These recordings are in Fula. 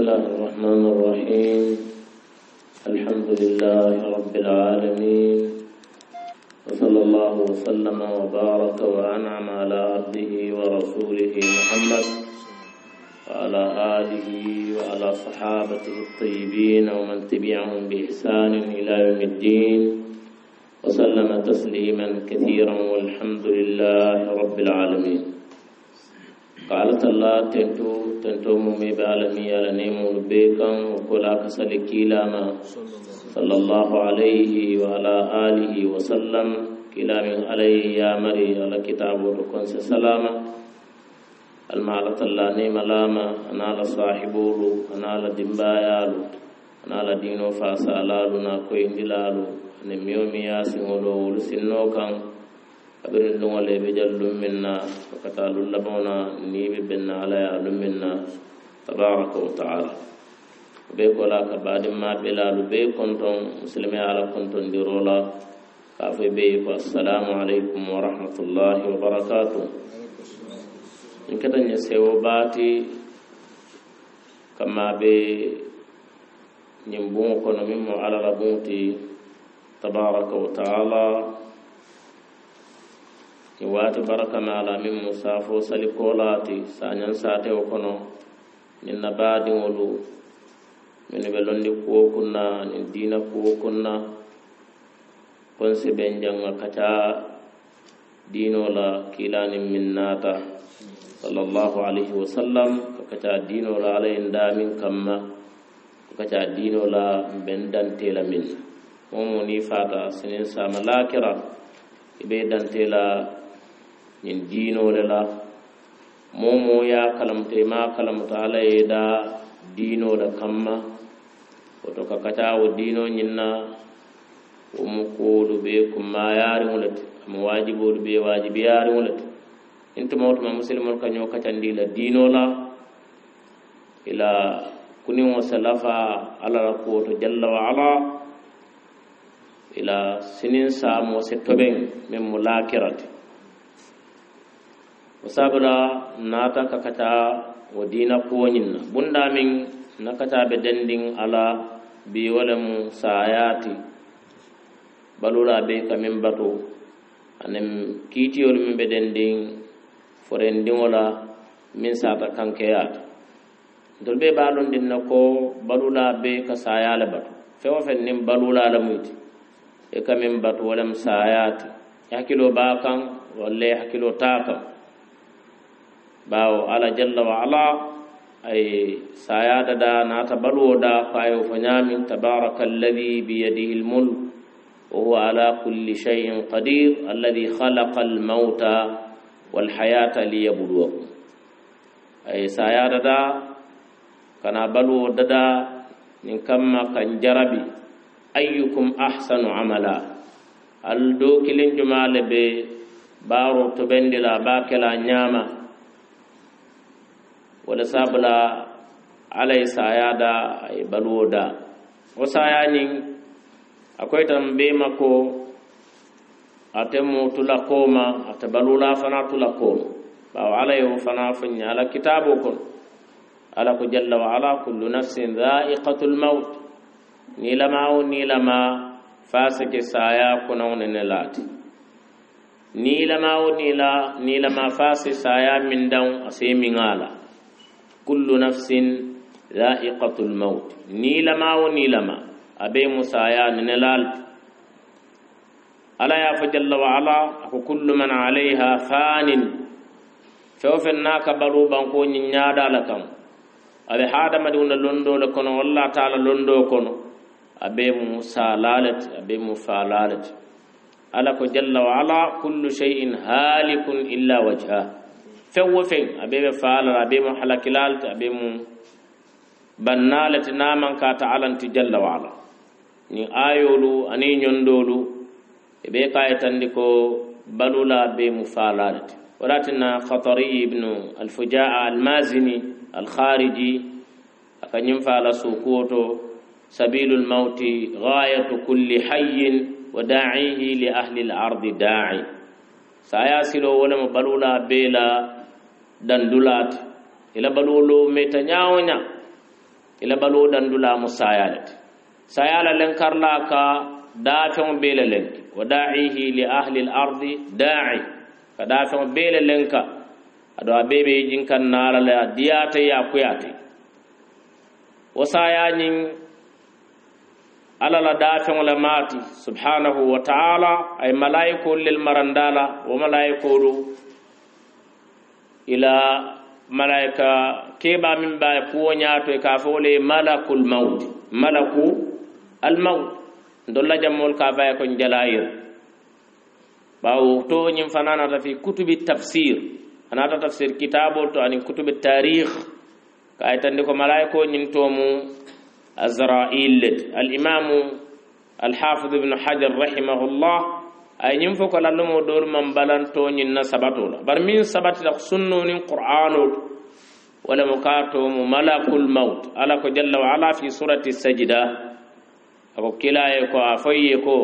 الله الرحمن الرحيم الحمد لله رب العالمين وصلى الله وسلم وبارك وأنعم على عبده ورسوله محمد وعلى آله وعلى صحابته الطيبين ومن تبعهم بإحسان إلى يوم الدين وسلم تسليما كثيرا والحمد لله رب العالمين. قالت الله تنتو مومي بعالمي على نيمو بيكا وكلا كسلكيلا ما صلى الله عليه وعلى آله وسلم كلا من عليه يا مري على كتاب وركن سلاما المعلة الله نيم لاما أنا على صاحبه أنا على دمبايالو أنا على دينو فاسالالو ناكوين دلالو نميومي ياسمولو ولسنوكا أبرد لغالي بجلو منا وكتالو اللبونا نيبي بنا عليا لمنا تبارك وتعالى بيكو لا كباد ما بلالو بيكونتون مسلمي على كنتون ديرولا كافي بيكو السلام عليكم ورحمة الله وبركاته. إن كتن يسيو باتي كما بي نمبون كونو ممو على ربوتي تبارك وتعالى waati barakama ala min musafo sali kolati sanyan sate o kono nin nabadi wolu min be londi ko kunna nin dina ko kunna konse benjanga kacha dino la kilani min nata sallallahu alaihi wasallam kacha dino la alay ndamin kamma kacha dino la bendante la min momo ni fata sinin sama lakira ibe dante la nin diino le la momo ya kalamte ma kalamta ala da diino la kamma woto ka kata wo diino nyinna wo mu ko be ko ma yaari mulat am wajibo be wajibi yaari mulat inta mawto ma muslimon ka nyo katandi la diino la ila kuni wo salafa ala ko to jalla wa ala ila sinin samo se toben mem mulakirati wasabula nata kakata wa dina kuwanyinna bunda min nakata be dending ala bi wala mu sayati balula be kamin bato anem kitiyol min be dending forendin wala min sata kankeyat dol be balon dinna ko balula be ka sayala bato fewo fen nim balula la muyti e kamin bato wala mu sayati hakilo bakan wala hakilo takam bawo ala jalla wa ala ay sayada da nata balwo da fayo fanyamin tabarakalladhi bi yadihi almulk wa huwa ala kulli shay'in qadir alladhi khalaqa almauta wal hayata liyabluwakum ay sayada da kana balwo dada nin kamma kan jarabi ayyukum ahsanu amala aldo kilin jumale be baro to bendila bakela nyama wala sabla alay sayada ay baluda o sayani akoy tan be mako atemu tulakoma atabalula fana tulakoma baw alay fana fanya ala kitabu kun ala ko jalla wa ala kullu nafsin dha'iqatul maut nilama fasike saya kuno nenelati nilama fasi saya min daw asemingala kullu nafsin dha'iqatul maut nilama abe musaya nenelal ala ya fa jalla wa ala ko kullu man alayha fanin fawfanna kabaru banko nyaada la kam abe hada maduna londo la kono wallah taala londo kono abe musalalat abe mufalalat ala ko jalla wa ala kullu shay'in halikun illa wajha fewo fen abe faala abe mu halakilal abe mu bannalat naman ka ta'alanti jalla wa ala ni ayolu ani nyondolu ebe kaytandi ko balula be mufalalat walatina khatari ibn al-fujaa al-mazini al-khariji akanyim fala sukuto sabilul mauti ghayatu kulli hayyin wa da'ihi li ahli al-ardi da'i sayasilo wala balula bela dandulat ila balulo meta nyaonya ila balu dandula musayalat sayala len karla ka dafon bele len wada'ihi li ahli al-ardi da'i ka dafon bele len ka ado abebe jinkan nala la diyata ya kuyati wasayanin ala la dafon la mati subhanahu wa ta'ala ay malaikul lil marandala wa malaikulu ila malaika keba min ba ko nyaato ka fole malakul maut malaku al maut ndolla jamol ka ba ko jalair bawo to nyim fanana ta fi kutubi tafsir anata tafsir kitabol to ani kutubi tarikh ka aytande ko malaiko nyin to mu azrail al imam al hafiz ibn hajar rahimahullah ay ñim foko la mo dor man balanto ñin na sabato la bar min sabati la sunno nin qur'anul wala mukato mu malakul maut ala ko jalla wa ala fi surati sajda ako kilaye ko afaye ko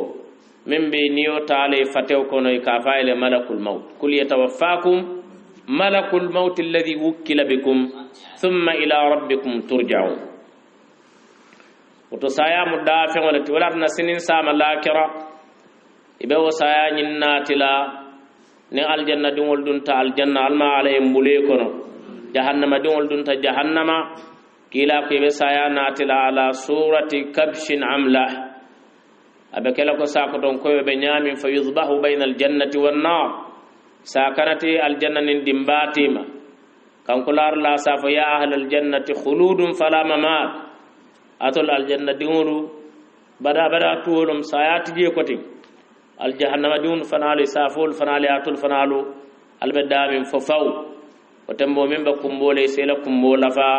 min be niyo taale fatew ko no ka fayle malakul maut kul yatawaffakum malakul maut alladhi wukila bikum thumma ila rabbikum turja'un wato saya mudafi wala tiwala sinin sama lakira ibe wasaya nyinnatila ni aljanna dingol dunta aljanna alma alay mbule kono jahannama dingol dunta jahannama kila ko ibe saya natila ala surati kabshin amla abe kala ko sako don ko be nyami fa yuzbahu bayna aljannati wan nar sakanati aljanna nin dimbatima kanko lar la safa ya ahlal jannati khuludun fala mamat atul aljanna dingolu bada tuolum sayati je koti aljahannama dun fanali safol fanali atul fanalu albeddamin fofaw otembo membe kumbole sela kumbola fa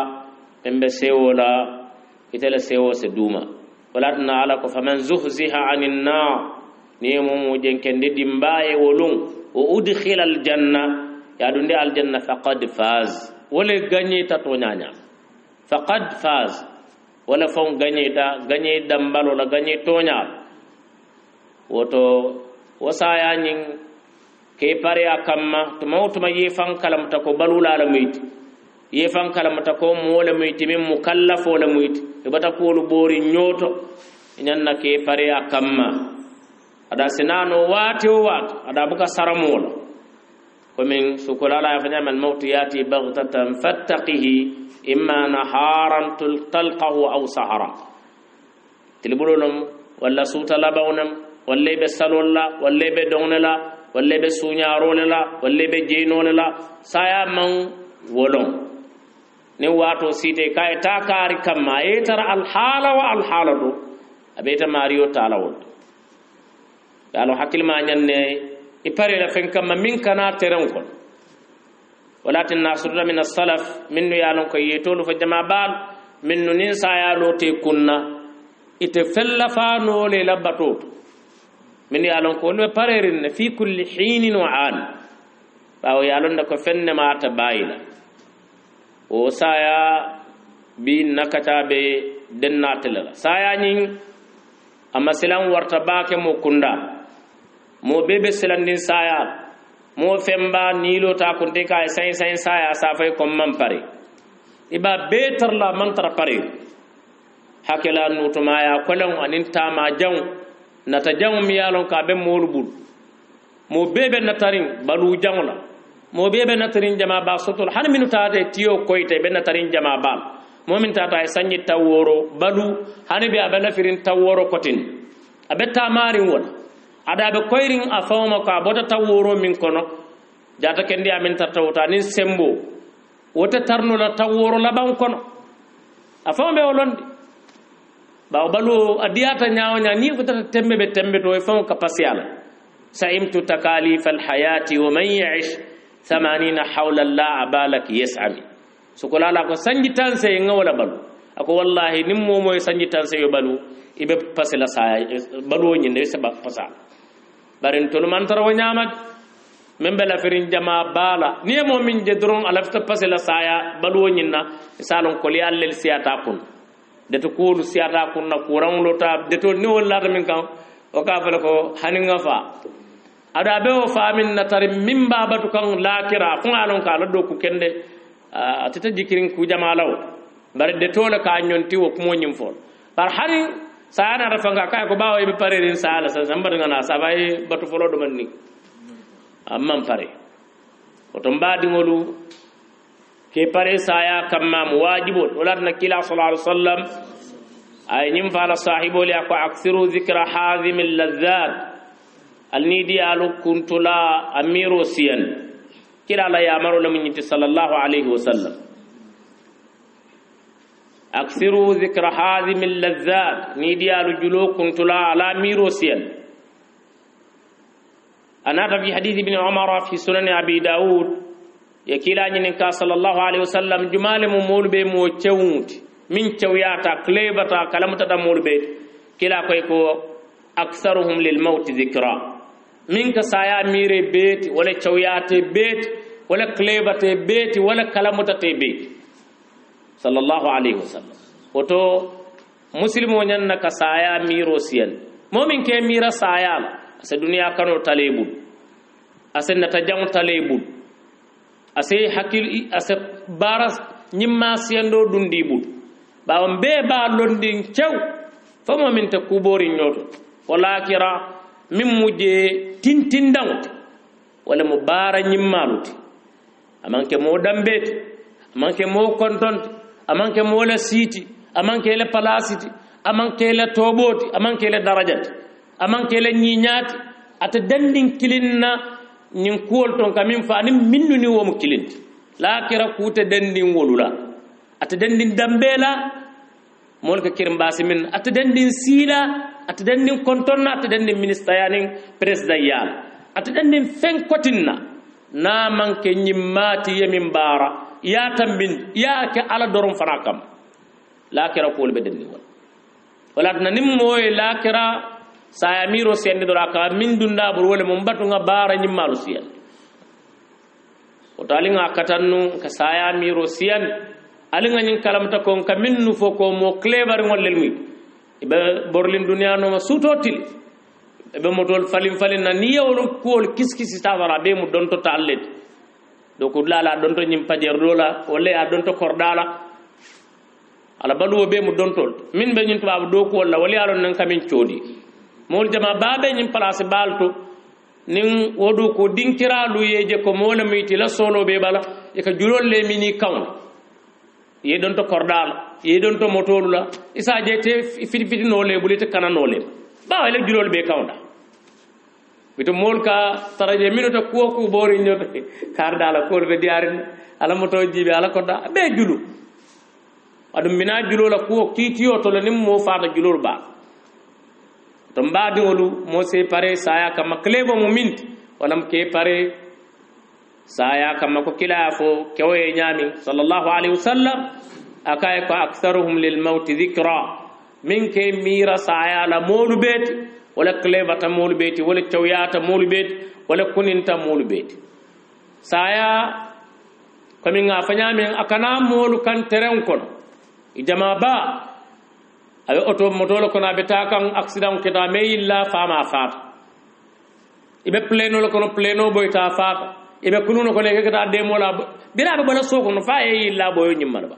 membe sewola itela sewo se duma walatna ala ko faman zuhziha anin nar nimu jenkendi dimbaye wolun o udkhila aljanna ya dunde aljanna faqad faz wala gagné ta to nyanya faqad faz wala fon gagné dambalo la gagné tonya woto wasaya nyin ke pare akamma to mawtuma yefan kalamta ko balula la muyti yefan kalamta ko mola muyti min mukallafo la muyti e bata ko lu bori nyoto nyanna ke pare akamma ada sinano wati ada buka saramola ko min sukulala yafanya man mawt yati baghtatan fattaqihi imma naharan talqahu aw sahara tilbulunum wala suta labawnam walle be salolla walle be dongnela walle be suñarolela walle be jeynolela saya man wolon ni wato site kay takari kamma e tara al hala wa al halatu abeta mario talawol yalo hakil ma nyanne e pare la fen kamma min kana teren kon walatin nasruna min as-salaf minnu yalon ko yetolu fa jama bal minnu nin saya lote kunna ite fellafa no le labato min yalon ko no parerin fi kulli hinin wa an bawo yalon da ko fenne mata bayila o saya bi nakata be dennatela saya nyin amma selan warta baake mo kunda mo bebe selandin saya mo femba nilo ta kunte kay say saya sa fay ko man pare iba betar la man tar pare hakela nutuma ya kolon anin tama jaw nata jangum yalon ka be molbul mo bebe natarin balu jangula mo bebe natarin jama ba sotul han minu taade tiyo koyte be natarin jama ba momin tata ay sanyi taworo balu hani be abana firin taworo kotin abe tamarin wona ada be koyrin afawma ka bota taworo min kono jata kendi amin tartawta ni sembo wota tarno la taworo laban kono afawbe wolondi bawo balu adiyata nyaawnya ni futata tembe to e fon kapasiala saimtu takalif alhayati wa man ya'ish 80 hawla la abalak yas'ami sukulala ko sanjitanse ngawla balu ako wallahi nimmo moy sanjitanse yo balu ibe pasela saya balu nyinde sabab pasa barin to man taraw nyaamat membe la firin jama bala ni mo min je dron alafta pasela saya balu nyinna salon ko li allel siyata kun deto kulu siyata kunna kurang lota deto ni wala min kan o ka fala ko haninga fa ada be o famin natari min babatu kan lakira kun alon ka lado ku kende atata jikirin ku jamalaw bare de tola ka nyonti wo ko nyim fo par hani sana rafanga kay ko bawo be pare rin sala sa samba ngana sabay batu folo do man ni amman pare oto mbadi ngolu ke pare saya kamma wajibul wala nakila sallallahu alaihi wasallam ay nyim fala sahibo li ko aksiru dhikra hazim al-ladhat alnidi alu kuntula amiru siyan kila la yamaru lam nyiti sallallahu alaihi wasallam aksiru dhikra hazim al-ladhat nidi alu julu kuntula ala amiru siyan anata fi hadith ibn umar fi sunan abi daud yakila nyinka sallallahu alaihi wasallam jumale mu mulbe mo chewuti min chawyata klebata kalamata da mulbe kila koy ko aktharuhum lil maut dhikra min ka saya mire bet wala chawyate bet wala klebate bet wala kalamata te bet sallallahu alaihi wasallam oto muslimo nyanna ka saya miro siyan momin ke mira saya asa duniya kano talebul asa natajang talebul asa hakil asa baras nyimma siyando dundibul bawon be ba londin cew famo min ta kubori nyoto wala kira min muje tintindawt wala mo bara nyimmaluti amanke mo dambet amanke mo kontonte amanke mo la siti amanke le palasiti amanke le toboti amanke le darajat amanke le nyinyati ata dandin kilinna nyin kuwol ton kamin fa anim minnu ni wo mo kilinti la kira kute dandin wolula ata dandin dambela mol ka kirim basi min ata dandin sila ata dandin kontonna ata dandin ministre yanin president yal ata dandin fen kotinna na manke nyimmati yemin bara ya tambin ya ka ala dorum farakam la kira ko be dandin wala na nim moy la kira sayamiro sendi dora ka min dunda bur wala mo mbatu nga bara nyimmalu siyan o talinga katannu ka sayamiro siyan alinga nyin kalamta kon ka minnu foko mo clever ngol lelmi ibe borlin dunya no sutotil ibe motol falin na niyawol kool kiskisi tawara be mu donto tallet do ko lala donto nyim pajer dola wala ya donto kordala ala baluwo be mu dontol min be nyin tubabu do ko wala wali alon nan kamin ciodi mol jama babe nyin place balto nin wodu ko dinkira lu yeje ko mola miti la solo be bala e ka julol le mini kawn ye don to kordal ye don to motolula isa je te fiti no le bulite kana no le ba wala julol be kawnda bito molka taraje minuto ko ko bori nyoto kardala ko be diarin ala moto jibe ala ko da be julu adum mina julola ko kitiyo to le nim mo faata julol ba to mbadi wolu mo se pare saya kama klebo mo minti walam ke pare saya kama ko kila fo kewoye nyami sallallahu alaihi wasallam akay ko aktharuhum lil maut dhikra min ke mira saya la molu bet wala klebata molu bet wala tawyata molu bet wala kuninta molu bet saya kami nga fanyami akana molu kan teren kon ijama ba abe auto motolo kono be takan accident keta me illa fama fat ibe pleno lo kono pleno boy ta fat ibe kununo ko leke keta demola bila be bala soko no fa e illa boyo nyimmal ba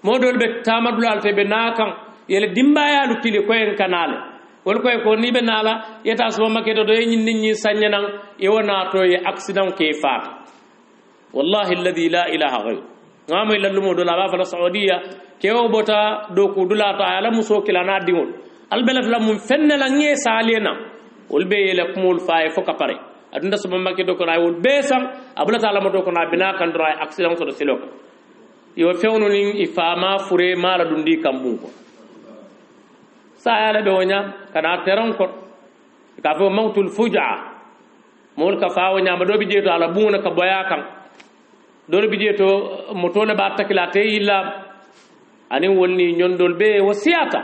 modol be tamadul alfe be nakan yele dimbaya lu kili ko en kanale wol ko ko ni be nala yeta so maketo do yin nit ñi sanyanan e wona to e accident ke fat wallahi alladhi la ilaha ghayr ngamo illa lumo do la ba fa saudiya kewo bota do ko dulata ala muso kilana dingol albelaf la mum fennela nge salena wolbe yele kumul faay foka pare adunda so mamake do ko ay wol besam abula taala mo do ko na bina kan dra accident so do silok yo fewnu ni ifama fure mala dundi kambun ko saala be wonya kana teron ko ka fo mautul fujaa mol ka fa wonya ma do bi jeto ala buna ka boya kan do bi jeto motole ba takila te illa ani wonni nyondol be wasiyata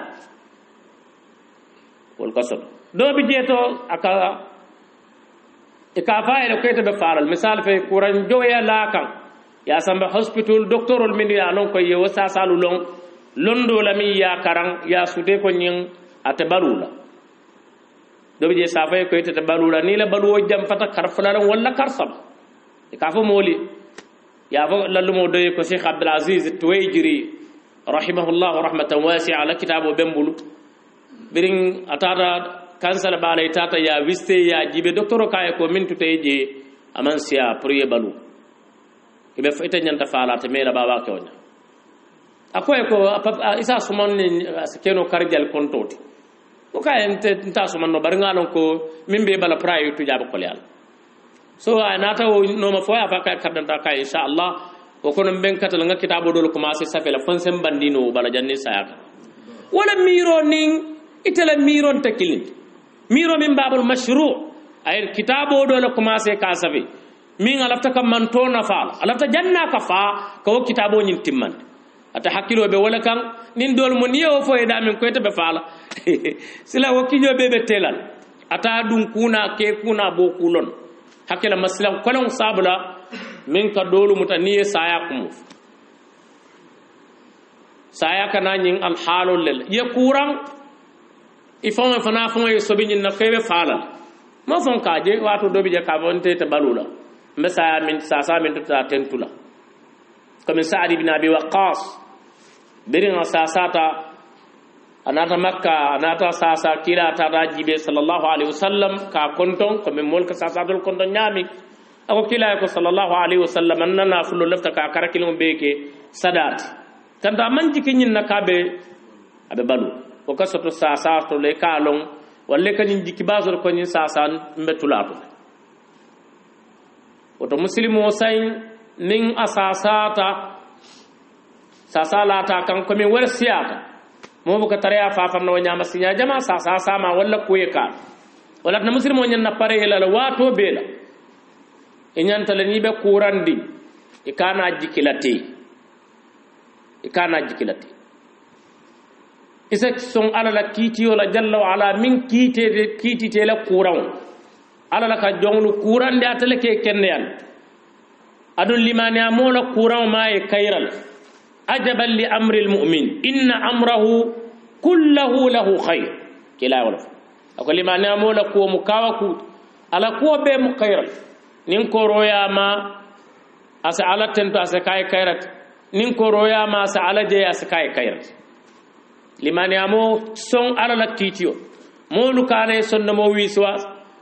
wol kasot do bi jeto aka e ka faale ko be faral misal fe kuran joya la kan ya samba hospital doctorol min ya non ko ye wasa salu lon londo la mi ya karan ya sude ko nyin ate balula do bi je safa ko ite balula ni la baluwo jam fata karfala wala karsam e ka fo moli ya fo lallumo do ko Sheikh Abdul Aziz Tuwaijiri rahimahullahu rahmatan wasi'a ala kitabo bembulu birin atata kansala balay tata ya wiste ya jibe docteur kay ko min tuteje aman siya priye balu ibe fete nyanta fala te mela baba ko nya akoy ko isa suman ni keno karjal kontoti ko kay nta suman no bar ngalon ko min be bala praye tu jaba ko yalla so anata no ma foya fa kay kadanta kay inshallah o kono ben katal nga kitabo dol commencer safela fonsem bandino bala janni sayaka wala miro ning itala miro takilin miro min babul mashru' ay kitabo dol commencer ka safi min alafta kam man to nafa alafta janna ka fa ko kitabo nyin timman ata hakilo be wala kan nin dol mo niyo fo e damin ko be faala sila wakijo be telal ata dun kuna ke kuna bo kulon hakila maslam kolon sabula min ka dolu mutaniye saya kumu saya kana nyin al halul lil ye kuran ifon fana fon ye sobin na febe faala mo fon kaje wato dobi je ka bonte te balula mbe saya min sasa min ta tentula comme Sa'd ibn Abi Waqqas birin sasata anata makka anata sasa kila ta rajibe sallallahu alaihi wasallam ka konton comme mol ka sasatul konton nyami ako kila ko sallallahu alaihi wasallam annana fulul lafta ka karakilum beke sadat tanda manji kinyin nakabe abe balu o kasoto sasa to le kalon walle kanin jiki bazor ko nyin sasan mbetulato oto muslimo sain nin asasata sasalata kan ko mi warsiata mo buka tariya fafam no nyama sinya jama sasa ma walla kuyeka wala na muslimo nyen na pare hela wato bela inyantale ni be kurandi ikana jikilati isa son ala la kiti wala jalla wa ala min kiti te la kuran ala la ka jonglu kurandi atale ke kenyan adul limani amola kuran ma e kayral ajaban li amri almu'min inna amrahu kulluhu lahu khair kila wala ako limani amola ko mukawa ku ala ko be mu kayral nin ko royama asa ala tento asa kay kayrat nin ko royama asa ala je asa kay kayrat limani amo son ala la titiyo molu kane sonno mo wiswa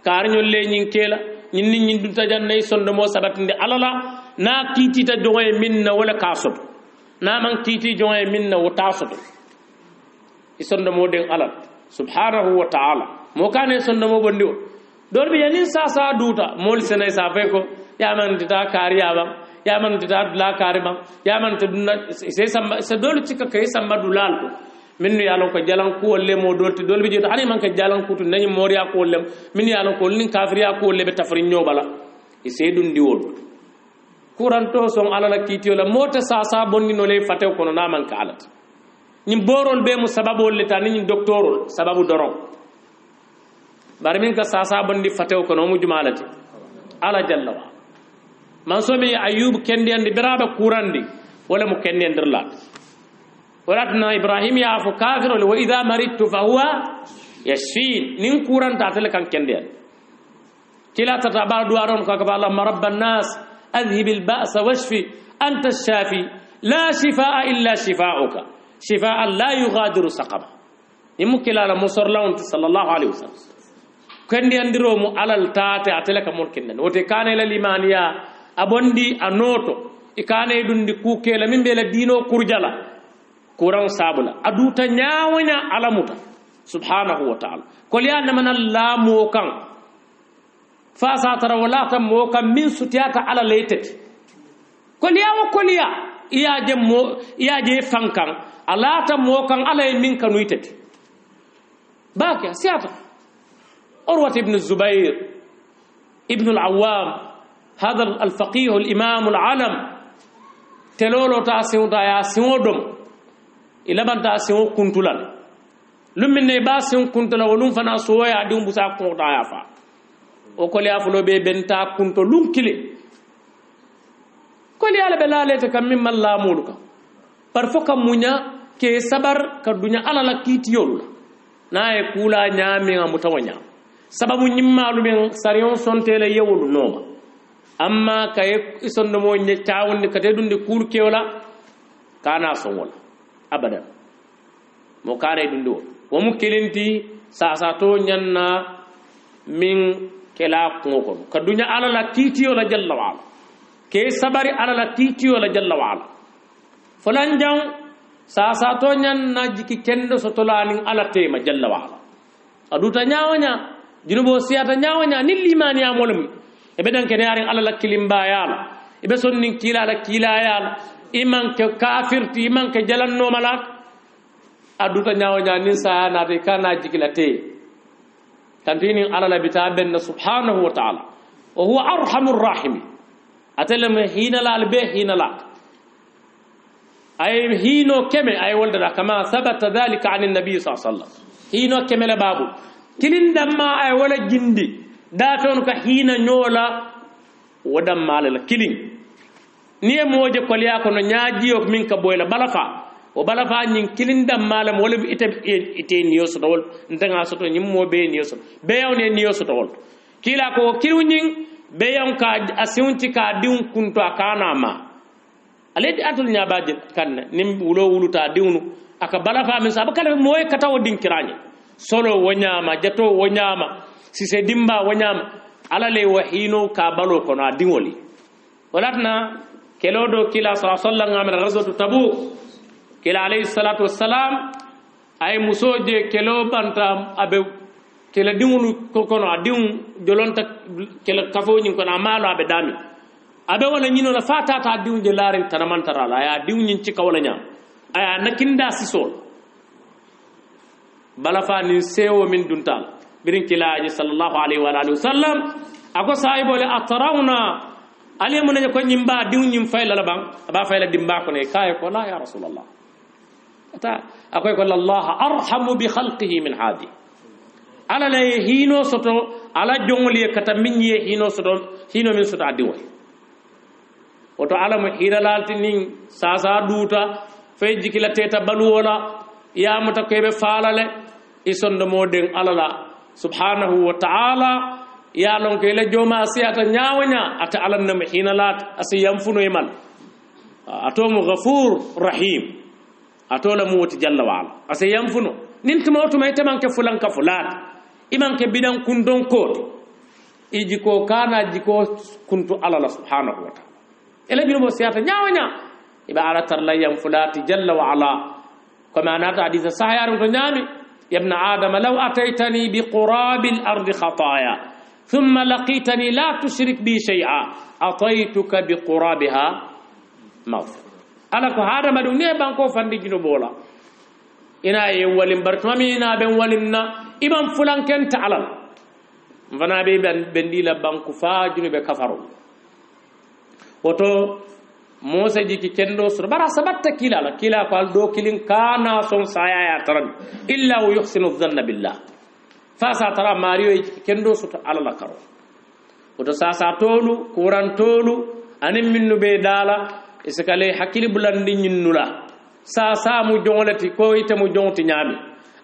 karñol le nyin kela nyin nyin dunta janne sonno mo sabatinde alala na titita joye minna wala kasot na man titi joye minna wa tasot isonno mo den ala subhanahu wa ta'ala mo kane sonno mo bondi dorbi yanin sasa duta mol sene sa fe ko yaman tita kariya bam yaman tita la karima yaman tudna se samba se dolu cikka kay samba dulal ko minnu yalon ko jalan ko wolle mo dolti dolbi jito hani man ka jalan ko to nani moriya ko wolle minnu yalon ko nin kafiriya ko wolle be tafri nyobala e sedun diwol kuranto son alala kitiyo la mota sasa bonni no le fatew kono na man ka alat nim borol be mu sababu wolle tan nim doctorol sababu doron bari min ka sasa bondi fatew kono mu jumalati ala jalla wa man so mi ayub kendi andi biraba kurandi wala mu kendi ndirla ولكن إبراهيم يعفو كافر وإذا مرضت فهو يشفين نين كوران تعتل كان كنديان كلا تتعبار دوارون كاكبا اللهم رب الناس أذهب البأس واشفي أنت الشافي لا شفاء إلا شفاءك شفاء لا يغادر سقما يمكن على مصر لون صلى الله عليه وسلم كنديان درومو على التاتي أتلك ممكن وتكان إلى الإيمانية أبوندي أنوتو إكان يدون دي كوكي لمن بيلا دينو كرجلا kuran sabula aduta nyawanya alamuta subhanahu wa ta'ala koliya namana la mokan fa sa tara wala ta mokan min sutiyata ala laytati koliya wa koliya iyaje fankan ala ta mokan ala min kanuitati baki siyata urwat ibn zubair ibn al-awwam هذا الفقيه الامام العالم تلولو تا سيودا يا سيودم ila banta siwo kuntulal lumine ba siwo kuntula wolum fana soya dum busa ko ta yafa o ko le afulo be benta kunto lunkile ko le ala belale te kam mimma la muluka par foka munya ke sabar ka dunya ala la kitiyol na e kula nyami ngamu tawanya sababu nyimmalu ben sarion sontele yewul noma amma kay isonno mo nye taawni kate dunde kul kewla kana sonwala abadan mo kare dundo wo mu kelinti sasa to nyanna min kela ko kadunya ala la kitiyo la jalla wa ala ke sabari ala la kitiyo la jalla wa ala fulan jang sasa to nyanna jiki kendo sotolani ala tema jalla wa ala aduta nyawanya junubo siyata nyawanya ni limani amolum e bedan ken yarin ala la kilimba yala e be sonni kila la kila yala iman ke kafir ti iman ke jalanno malak aduta nyawanya nin sa na te kana jikilate tantini ala la bitaben subhanahu wa ta'ala wa huwa arhamur rahim atelam hina la albe hina la ay hino keme ay wolda kama thabata dhalika an an-nabi sallallahu alaihi wasallam hino keme la babu kilin damma ay wala jindi daton ka hina nyola wadam malala kilin niye moje ko liya ko no nyaajiyo min ka boyla balafa o balafa nyin kilin damma wala ite niyo so dol ndanga so to nyim mo be niyo so be yawne niyo so dol kila ko kirunin be yaw ka asunti ka diun kunto akana ma aledi atul nyaabaje kan nim wulo wuluta diunu aka balafa min sabakala moy katawo dinkiranye solo wonyama jato wonyama sise dimba wonyama alale wahino ka balo kono adingoli walatna kelodo kila sallallahu alaihi wasallam ghazwatu tabuk kila alayhi salatu wassalam ay musoje kelo banta abe kila dingunu kono ading jolonta kila kafo nyin kono amalo abe dami abe wala nyino la fata ta diw je larin tanamantara la ya diw nyin ci kawala nyam aya nakinda sisol balafa ni sewo min duntal birin kilaaji sallallahu alaihi wa alihi wasallam ako sahibo le atarawna alimu ne ko nyimba diw nyim fayla la bang ba fayla dimba ko ne kay ko la ya rasulullah ata akoy ko allah arhamu bi khalqihi min hadi ala la hino soto ala jongoli kata minye hino soto hino min soto adiwa oto ala mo hiralalti nin sasa duta fay jikila teta baluwola yamata kebe falale isondo moden alala subhanahu wa ta'ala ya lon ke le joma siyata nyawanya ata alanna hinalat asiyam funo imal atomu ghafur rahim atola muwati jalla wa ala asiyam funo nintuma otuma itemanke fulan ka fulat imanke bidan kundon koti ijiko kana jiko kuntu alala subhanahu wa ta'ala ela bino siyata nyawanya iba ala tarlayam fulati jalla wa ala كما نات حديث صحيح رنامي يا ابن آدم لو أتيتني بقراب الأرض خطايا ثم لقيتني لا تشرك بي شيئا أعطيتك بقرابها مغفرة ألك هذا ما دنيا بانكو فندي جنوبولا إنا يولم برتمامي إنا بن ولمنا إمام فلان كنت على فنا بي بنديلا بانكو فاجنو بكفروا وتو موسى جي كندو سر برا سبت كلا كلا قال دو كلين كانا سون سايا يا ترى الا ويحسن الظن بالله فاسا ترى ماريو كندو سوت على لا كارو وتو ساسا تولو قران تولو انم منو بي دالا اسكالي حكيل بلاندي نينولا ساسا مو جونلتي كو يتمو جونتي نيامي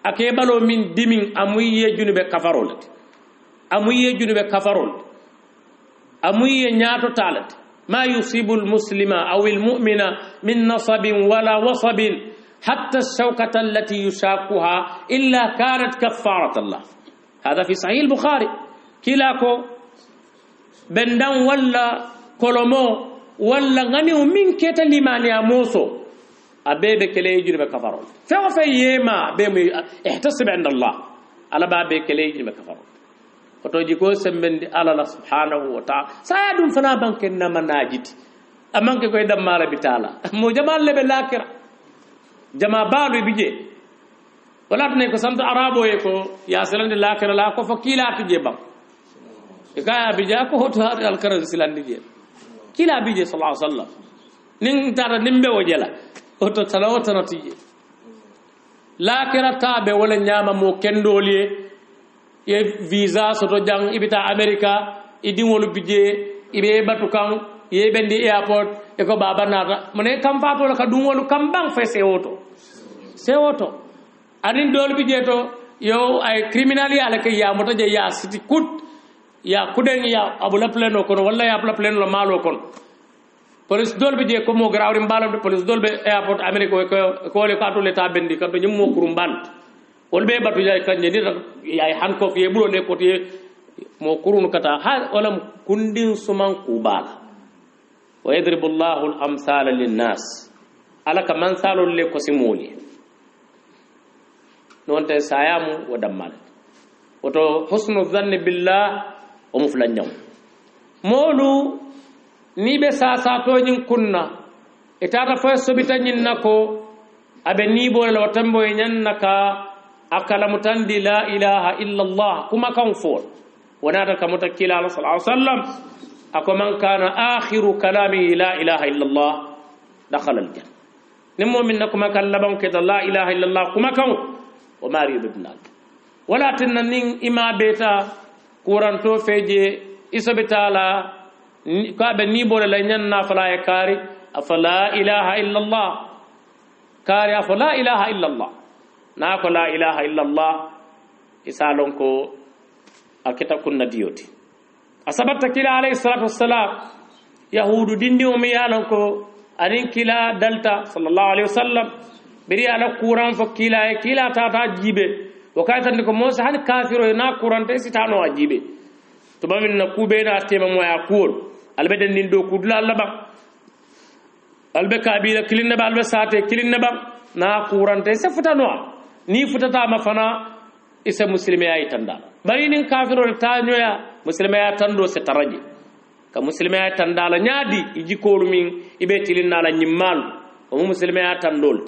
اكي بالو من ديمين اموي جونبه كفارولت اموي جونبه كفارول اموي نياتو تالت ما يصيب المسلم أو المؤمن من نصب ولا وصب حتى الشوكة التي يشاكها إلا كانت كفارة الله هذا في صحيح البخاري كلاكو بندان ولا كولومو ولا غنيو من كتا لمن يموسو أبيب كليجي بكفارة فوفي يما احتسب عند الله على باب كليجي بكفارة otoji ko sembendi alala subhanahu wa ta'ala sayadum fana banke nama najiti amanke koy dam mala bitala mo jamal lebe lakira jama balu bije wala ne ko santo arabo e ko ya selande lakira la ko fakila tije bam e kaya bija ko hoto al karam silandi je kila bije sallallahu alaihi wasallam nin tara nimbe wajela oto salawata natije lakira tabe wala nyama mo kendoliye ye visa soto jang ibita America idingolu bije ibe batu kan ye bendi airport e ko baba nata mone kam fato la ka dungolu kam bang fe se auto anin dol bije to yo ay criminal ya la ke ya moto je ya city kut ya kuden ya abula pleno kono walla ya abula pleno la malo kono police dolbe je ko mo grawri mbalam de police dolbe airport america ko le ka to l'état bendi ka to nyum mo kurum bant wolbe batu jay kanje ni yay hankof ye bulo ne ko te mo kurun kata ha walam kundin suman kubala wa yadribu Allahu al-amsala lin-nas alaka man salul le ko simoli non te sayamu wa dammal woto husnu dhanni billah o muflanyaw molu ni be sasa to nyin kunna itata fa sobita nyin nako abe ni bo la watambo nyen naka akala mutandi la ilaha illa Allah kuma kan fo ونادى كمتكلا على صلى الله عليه وسلم أكو من كان آخر كلامه لا إله إلا الله دخل الجنة نمو منكم كان لبن كذا لا إله إلا الله كما كان وما يريد النار ولا تنين إما بيتا كورانتو فيجي إسبتالا كاب نيبول ليننا فلا يكاري أفلا إله إلا الله كاري أفلا إله إلا الله ناكو لا إله إلا الله إسالونكو akita kunna diyoti asabatta kila alayhi salatu wassalam yahudu dindi o mi yalan ko anin kila dalta sallallahu alaihi wasallam biri ala kuran fo kila e kila tata jibe o kaytan ko mosa han kafiro na kuran te sitano ajibe to bamin na kube na tema mo ya kuol albe den nin do kudla Allah ba albe kabila kilinna ba albe sate kilinna ba na kuran te se futano ni futata mafana isa muslimi ay tanda bari nin kafiro ta nyoya muslimi ay tando se taraji ka muslimi ay tanda la nyaadi iji ko min ibe tilinna la nyimmal o muslimi ay tandol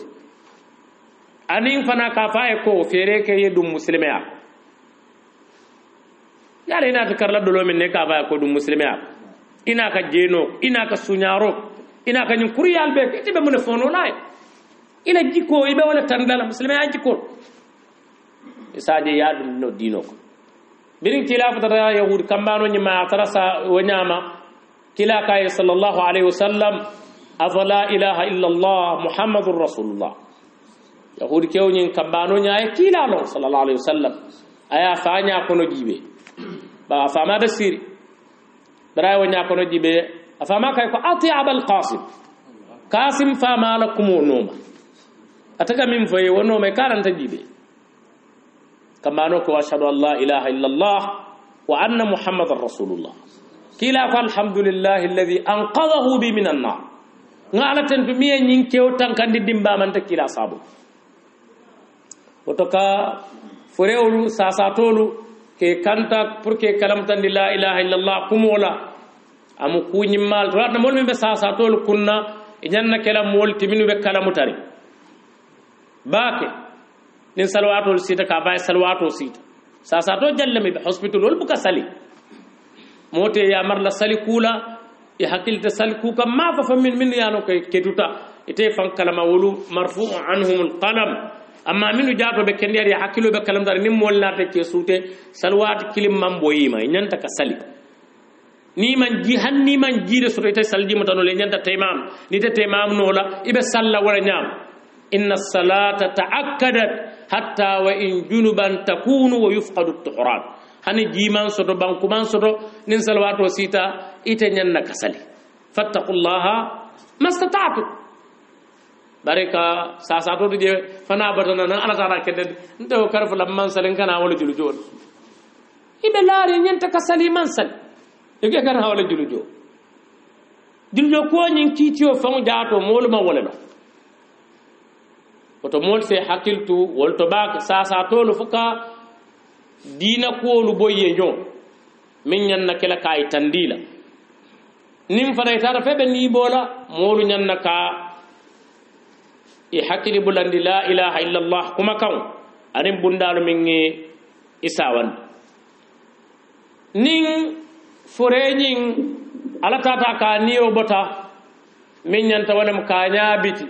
anin fana ka faaye ko fere ke yedum muslimi ay yare ina ta karla dolo min ne ka faaye ko dum muslimi ay ina ka jeno ina ka sunyaro ina ka nyin kuriyal be tibe mun fono lay ina jiko ibe wala tandala muslimi ay jiko isaje yaadum no dino ko birin khilafata yahud kambano nyima tarasa wanyama kila kay sallallahu alaihi wasallam afala ilaha illa Allah muhammadur rasulullah yahud kewnin kambano nyaay kila no sallallahu alaihi wasallam aya faanya kono jibe ba fama basiri bara wanya kono jibe afama kay ko ati abul qasim fama lakum noma ataka min faye wono me karanta jibe كما نقول أشهد أن لا إله إلا الله وأن محمد رسول الله كلا الحمد لله الذي أنقذه بي من النار ngala tan to miye nyin kew tan kan di dimba man ta kila sabu otoka forewlu sasatolu ke kanta pour que kalam tan la ilaha illa allah kumola am ku nyimmal to na mol be sasatolu kunna nyanna kala mol timinu be kalamu tari baake nin salawatol sita ka bay salawato sita sasato jallami be hospital wol buka sali mote ya marla sali kula e hakilta sali kuka ma fa min yano ko ketuta ite fan kalama wolu marfu'u anhum alqalam amma minu jaato be kendiar ya hakilo be kalam dar nim mollata ke sute salawat kilim mambo yima nyanta ka sali ni man ji hanni man ji de so ite salji mutano le nyanta taymam ni te taymam nola ibe salla wala nyam inna as-salata ta'akkadat hatta wa in junuban takunu wa yufqadu at-tuhran hani jiman soto bankuman soto nin salwato sita ite nyanna kasali fattaqullaha mastata'tu barika sasato de fana batana nan ala tara kedde ndo karfu lamman salen kana wala julujo ibe laari nyanta kasali man sal yege kana wala julujo ko nyin kitiyo fam jaato moluma wala no oto mol se hakiltu wolto bak sasa tolu fuka dina kolu boye nyon min nyanna kala kay tandila nim fana tara febe ni bola molu nyanna ka e hakili bulandi la ilaha illa allah kuma kan arim bundalu min isawan nin foreñin ala tata ka niyo bota min nyanta wala ka nyabiti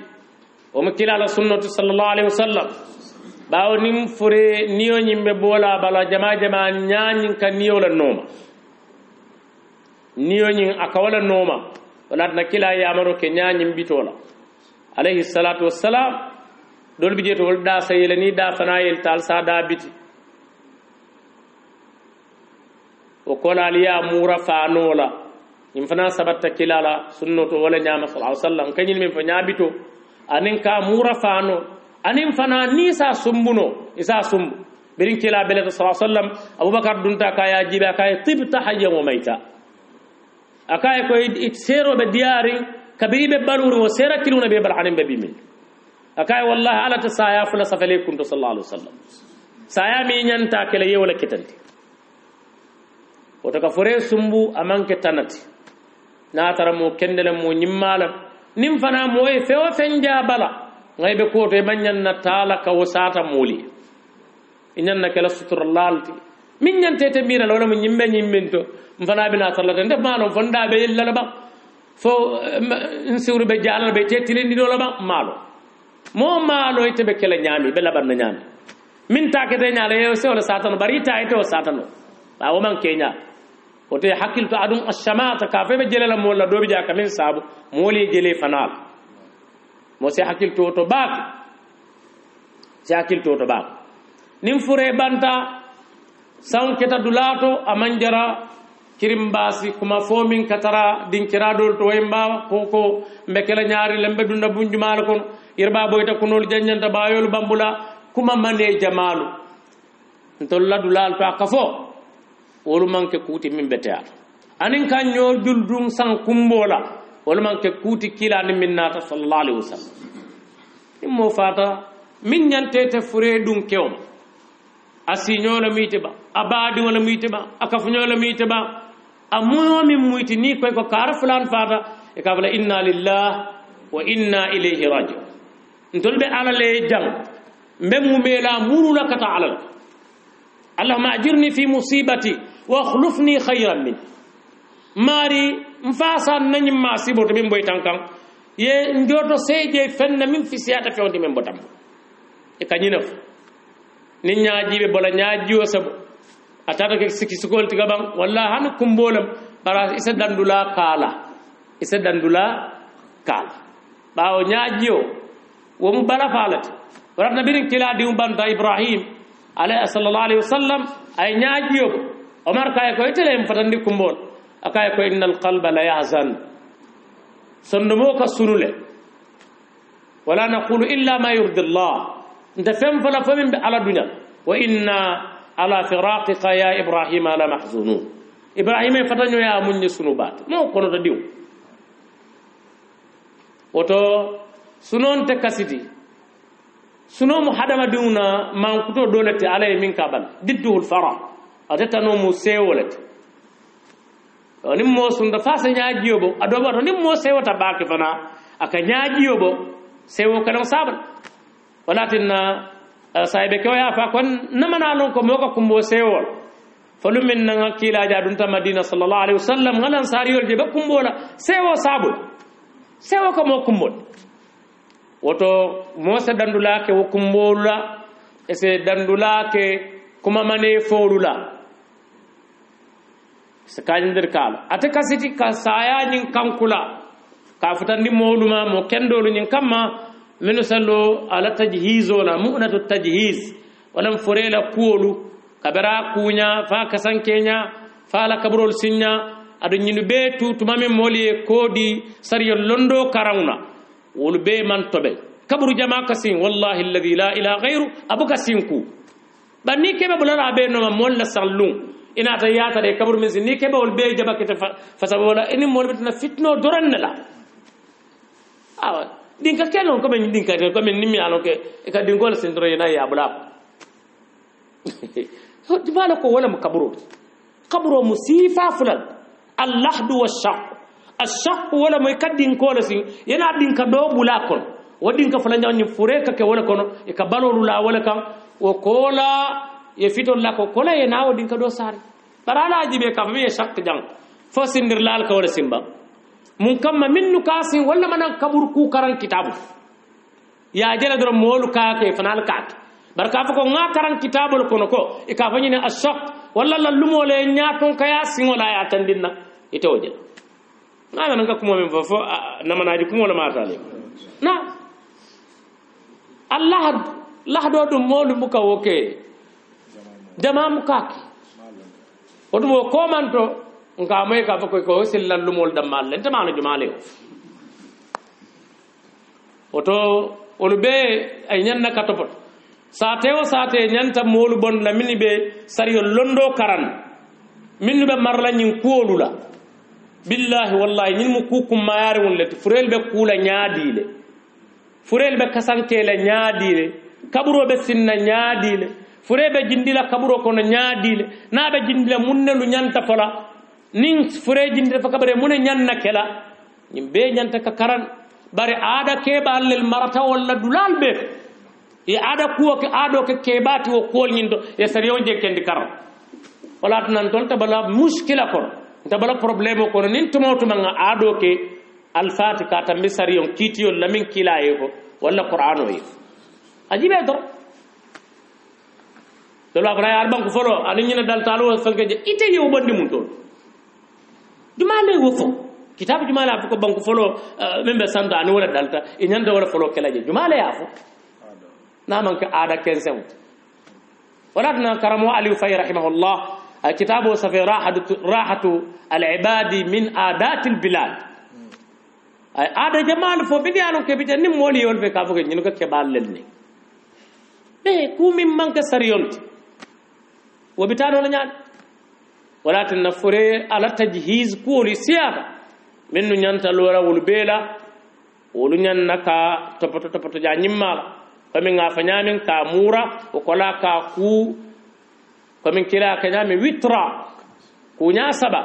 ومكلا على سنة صلى الله عليه وسلم باو نيم فري نيو نيم بولا بالا جما جما نيان كان نيو لا نوما نيو نين اكولا نوما ولا نكلا يا امرو كي نيان نيم بيتولا عليه الصلاه والسلام دول بيجيتو ولدا سيلني دا فنايل تال سادا بيتي وقال لي مورا فانولا ñim fana sabatta kilala sunnoto wala ñama sallallahu alaihi wasallam kanyil min fa ñabito anin ka mura fano anin fana ni sa sumbuno isa sumbu birin kila bele sallallahu alaihi wasallam abubakar dunta kaya jibe kaya tibta hayyan wa maita akay ko sero be diari kabiri be baluri wo sera kiluna be bal hanin be bimin akay wallahi ala ta saya fula safale kunto sallallahu alaihi wasallam saya mi nyanta kele yewla kitanti woto ka fore sumbu amanke tanati na tara mo kendele mo nyimmala nim fana moy fewo fenja bala ngay be ko to e manyan na tala ka wasata moli inyan na kala sutur lalti min nyante te mira lawla mo nyimme nyimmento mfana bina sallata ndef malo fonda be yella ba fo insuru be jalal be tetili ndi do la ba malo mo malo ite be kala nyami be laban na nyami min takete nyaale yo se wala satano bari ta ite o satano ba o man kenya wote hakkilto adum ashamata ka fe be jelela mo la dobi jaka min sabu moli jele fanal mo se hakkilto to bak se hakkilto to bak nim fure banta saun keta dulato amanjara kirimbasi kuma fomin katara dinkiradol to waymba koko mbekela nyaari lembe dunda bunjumal kon irba boyta kunol janyanta bayol bambula kuma mane jamalu ntolla dulal to akafo wolu manke kuti min betea anin kan ñoo juldum san kumbola wolu manke kuti kila ni min nata sallallahu alaihi wasallam immo fata min ñantete fure dum kewm asiñola mitiba abadi wala mitiba akafuñola mitiba amuyo min muyti ni koy ko kara fulan fata e ka bala inna lillahi wa inna ilayhi raji'un ntolbe ala le jang mbem mu mela murula kata alal allahumma ajirni fi musibati wa akhlifni khayran min mari mfasa nany masibo to min boy tankan ye njoto seje fenna min fi siyata fewndi min botam e kanyinaf ni nyaajibe bola nyaajiwo sabo atata ke siki sukol tiga bang walla han kumbolam bara isa dandula kala bawo nyaajiwo wo mu bala falati warna birin kila di umbanta ibrahim alayhi sallallahu alaihi wasallam ay nyaajiwo omar kay ko itele fatandi kumbol akay ko innal qalba la yahzan sondumo ka sunule wala naqulu illa ma yurdi allah nta fem fala famin bi ala dunya wa inna ala firaqika ya ibrahim la mahzunun ibrahim fatanyo ya munni sunu bat mo kono to diw woto sunon te kasiti suno mu hadama diwna man kuto dolati alay min kabal diddul fara atatano mu sewolet nim mo sunda fasa nyaajiyo bo adoba to nim mo sewata baake fana aka nyaajiyo bo sewo kalam sabal walatinna saybe ko ya fa kon namana lon ko moko kumbo sewol falum min nga kila jadun ta madina sallallahu alaihi wasallam ngalan sariyol je ba kumbola sewo sabul sewo ko mo kumbol woto mo se dandula ke wo kumbola e se dandula ke kuma mane folula se kandir kala ate kasiti ka saya nyin kankula ka futandi moluma mo kendolu nyin kamma minu sallo ala tajhizo la mu'natu tajhiz walam furela kuolu kabara kunya fa kasankenya fa la kabrol sinya adu nyinu be tutuma min moli kodi sariyo londo karawna wolu be man tobe kabru jama kasin wallahi alladhi la ilaha ghayru abuka sinku banni kebe bulala be no mol la sallun ina ta yata de kabru min ni kebe wol be jabakete fa sabola ini mol bitna fitno dorannala awa dinka kelon ko men dinka ko men nimmi alon ke e ka dingol sendro yana ya bula di bala ko wala kabro musifa fulan allahdu washaq ashaq wala moy kadin ko la sin yana dinka do bula kon wadin ka fulan nyani fure ka ke wala kono e ka balolu la wala kan o kola ye fitol la ko kola ye nawo dinka do sari barala jibe ka mi shaq jang fo sindir lal ka wala simba mun kamma minnu kasin walla manan kabur ku karan kitabu ya jela dro molu ka ke fanal kat barka fa ko nga karan kitabul kono ko e ka fanyine ashaq walla la lumole nyaaton kaya singola ya tandinna ite oje na nan ka kuma men fofo na manaji kuma wala mata le na allah do dum molu muka woke jama muka odumo komanto nka moy ka fako ko sillan lumol dammal len tamana jumale oto olube ay nyanna katopot sate o sate nyanta molu bon la mini be sariyo londo karan minnu be marla nyin kuolula billahi wallahi nyin mu kukum mayari won let furel be kula nyaadile furel be kasankele nyaadile kaburo be sinna nyaadile furebe jindila kaburo kono nyaadile nabe jindila munnelu nyanta fola nin fure jindila fa kabare mun nyanna kela nyim be nyanta ka karan bare aada ke balel marata wala dulal be e aada kuwo ke aado ke kebati wo kol nyindo e sariyo je kendi karam wala tan ton tabala muskila ko tabala problème ko nin tumoto manga aado ke al-fatika tambi sariyo kitiyo lamin kilaye ko wala qur'ano yi ajibe dor dolo ko ay banko folo ani ñina dal talo fanke je ite yow bandi mun ton jumale wo fo kitabu jumale afu ko banko folo membe sanda ani wala dalta e ñanda wala folo kelaje jumale afu na man ka ada kensen wala na karamo ali fay rahimahullah kitabu safi rahatu al-ibadi min adat al-bilad ay ada jamal fo bi dialo ke bi tan nim moli yol fe ka fo ñin ko kebal lelni be ku min manka sariyonti وبتانو لنيان ولكن نفري على تجهيز كولي سياقة منو نيانتا لورا ولبيلا ولو نيان نكا تبتو جا نيمالا فمن غافنيامين كا مورا وكلا كا كو فمن كلا كنيامين ويترا كو نياسبا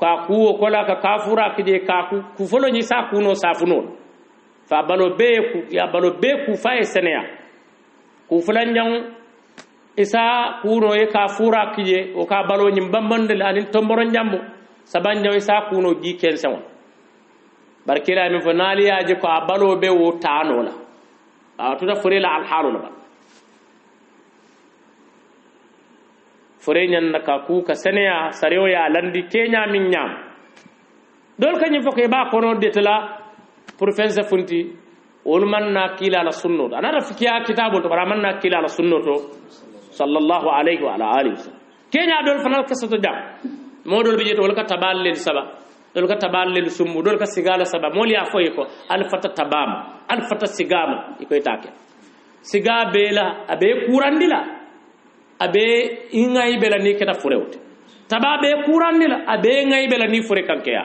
كا كو وكلا كا كافورا كجي كا كو فلو نيسا كونو سافنون فبالو بيكو يا بالو بيكو فاي سنيا كو فلان نيان isa kuno e ka fura kije o ka balo nyim bambande la nin tomboro njambo sabanja isa kuno ji kensen barkira min fonali aje ko balo be wo tano la a to da furela al halu la fure nyan naka ku ka seneya sareo ya landi kenya min nyam dol kanyim foke ba kono detela pour fense funti wol man na kila la sunno ana rafikiya kitabul to bara man na kila la sunno to sallallahu alayhi wa ala alihi kenya dol fanal kasato jam modol bi jeto wala ka taballel saba dol ka taballel sumbu dol ka sigala saba moli afoy ko al fata tabam al fata sigama ikoy take siga bela abe kurandila abe ingay bela ni keta furewte tababe kurandila abe ngay bela ni fure kankeya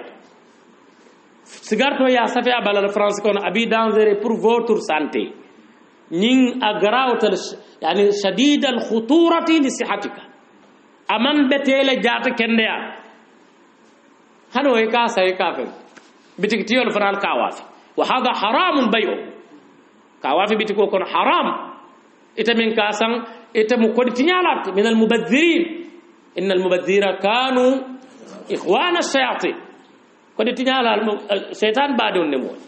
sigarto ya safa balal france kono abi danger pour votre santé نين أجراوت يعني شديد الخطورة لصحتك أمن بتيل جات كنديا هنو هيكاسا هيكافي بتكتير الفرال كوافي وهذا حرام بيو كوافي بتكو كون حرام إتمن كاسان إتمكود تنيالات من المبذرين إن المبذرين كانوا إخوان الشياطين كود تنيالات الشيطان بعدون نموت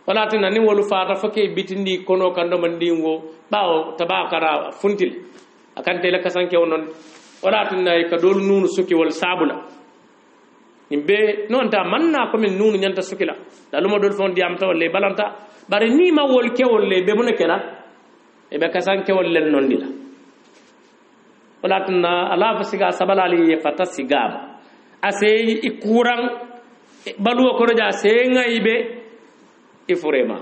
wala tan ni wolu faata fake bitindi kono kando mandingo bawo tabakara funtil akante la kasanke wonon wala tan nay ka dol nunu suki wal sabula nimbe non ta manna ko min nunu nyanta sukila daluma dol fon diam taw le balanta bare ni ma wol kewol le be mun kela e be kasanke wol len non dila wala tan ala fasiga sabalali fata sigaba ase ikuran baluwa ko roja se ngaybe ifurema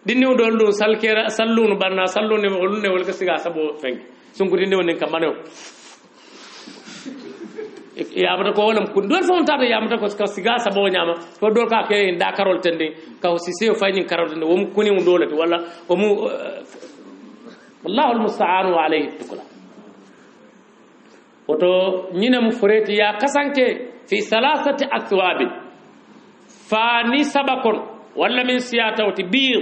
dinni dol do salkera sallunu barna sallune wolne wol ka siga sabo feng sunkuti ne wonen kamane yamata ko wolam kun dol fon tata yamata ko ka siga sabo nyama to dol ka ke nda karol tende ka sise o fayni karol tende wom kuni on dolati wala wom wallahu almusta'an alayhi tukula oto nyina mu fureti ya kasanke fi salasati athwab fani sabakon wala min siyata wati bir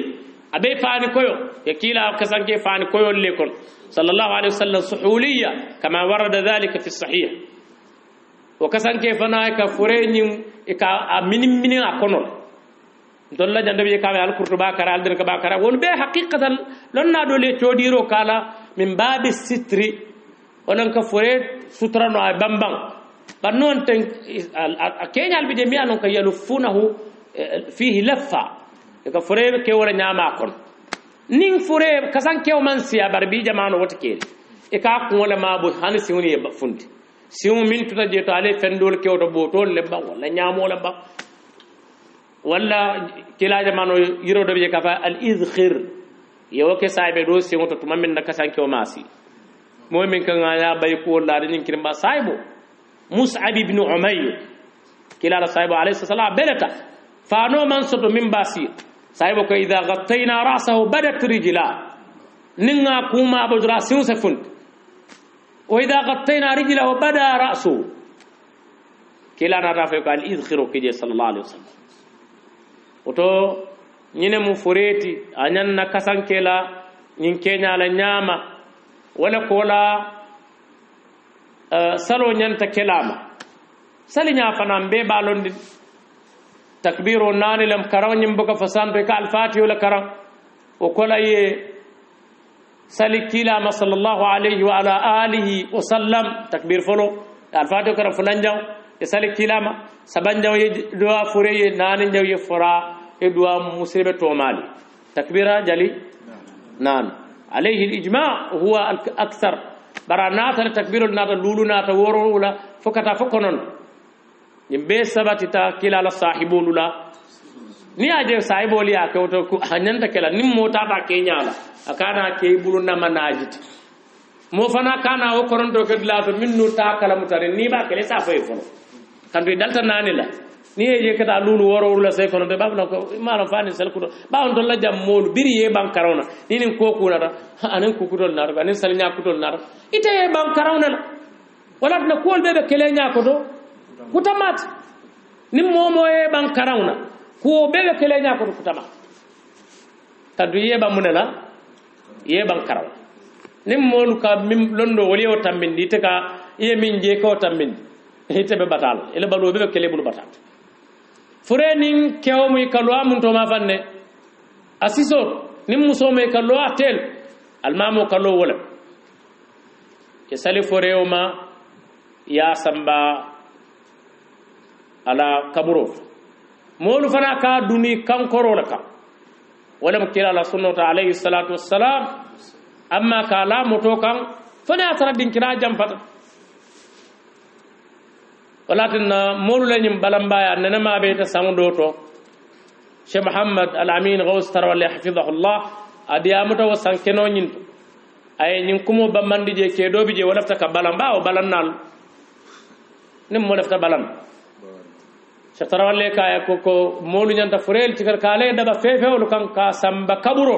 abe fani koyo yakila kasanke fani koyo lekon sallallahu alaihi wasallam suhuliyya kama warada dhalika fi sahih wa kasanke fana ka fureni ka minimini akono dolla jande be ka al kurtuba kara al dirka ba kara won be haqiqatan lonna do le todiro kala min babi sitri onon ka fure sutra no ay bambang bannon tan kenyal bi de mi anon ka yalufunahu fihi laffa ka fure ke wala nyama kon nin fure kasan kew man siya barbi jamano wata kele e ka ko wala ma bo hani siwni e funti siwu min tuta je to ale fendol kewto botol le ba wala nyamo la ba wala kilaje mano yiro do be ka fa al izkhir yo ke saybe do siwu to tuma min nakasan kew masi moy min kan ya bay ko la din kirba saybo mus'ab ibn umayr kilala saybo alayhi salam belata fano man soto min basi saybo ko idha ghattayna ra'sahu badat rijla ninga kuma abudra siwu se funt وإذا غطينا رجله بدا رأسه كلانا رافق قال إذخروا كجي صلى الله عليه وسلم وتو نينمو فريتي أنيان نكسان كلا نين كينيا على نياما ولا كولا سلو نيانتا كلاما سالي نيافنا مبي بالون دي تكبيرو ناني لم كراو نيمبوكا فسان بك الفاتحة ولا كراو وكولا سالي كلا صلى الله عليه وعلى آله وسلم تكبير فلو الفاتحة كرا فلان جاو يسالي كلا سبان جاو يدعا فري نان جاو يفرا يدعا مسلمة تومالي تكبيرا جلي نان عليه الإجماع هو الأكثر برا ناتا التكبير ناتا لولو ناتا ورو ولا فكتا فكنون يمبي سبات تا كلا لصاحبون ولا ni aje saibo li akawto ku hanyanta kala nim mota ba kenyala akana ke bulu na manajit mo fana kana o koronto ke lato minnu ta kala mutare ni ba kele sa fay fono kandu dalta nani la ni je kata lulu woro la say kono de babna ko mala fani sel ko ba on to la jam molu biri ye ban karawna ni nin ko ku nata anen ku kutol nar anen salnya kutol nar ite ban karawna la wala na kol be kele nya ko do kutamat nim momo e ban karawna ko bebe kele nya ko kutama tadu yeba munela yeban karaw nim molu ka mim londo wali o tambindi te ka ye min je ko tambindi ite be batal ele balo bebe kele bulu batal furenin kewo muy kalwa mun to ma fanne asiso nim muso me kalwa tel almamo kallo wala ke sali forewo ma ya samba ala kaburo molu fana ka duni kankoro la ka wala mukira la sunnata alayhi salatu wassalam amma ka la moto kan fana tara din kira jampata wala tin molu la nyim balambaya nana ma be ta samudo to Sheikh Muhammad al-Amin Ghaus Tarawali hafizahullah adiyamata wasankeno nyinto ay nyin kumo bamandi je ke dobi je wala ta ka balamba o balannal nim mo lafta balan Tarawale kaya ko molu nyanta furel tikar kale daba fefewlu kan ka samba kaburo